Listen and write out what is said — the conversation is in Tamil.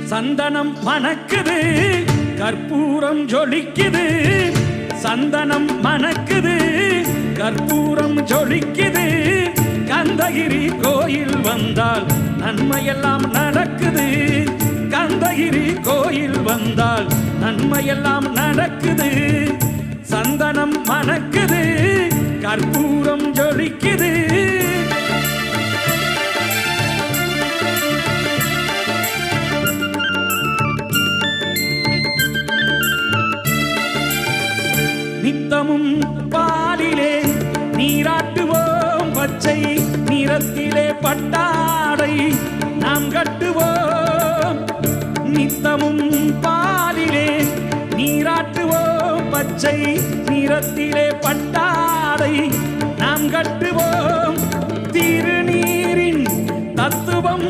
சந்தனம் மணக்குது கற்பூரம் ஜொலிக்குது சந்தனம் மணக்குது கற்பூரம் ஜொலிக்குது கந்தகிரி கோயில் வந்தால் நன்மையெல்லாம் நடக்குது கந்தகிரி கோயில் வந்தால் நன்மையெல்லாம் நடக்குது சந்தனம் மணக்குது கற்பூரம் ஜொலிக்குது நித்தமும் பாலிலே நீராட்டுவோம் பச்சை நிறத்திலே பட்டாடை நாம் கட்டுவோம் நித்தமும் பாலிலே நீராட்டுவோம் பச்சை நிறத்திலே பட்டாடை நாம் கட்டுவோம் திருநீரின் தத்துவம்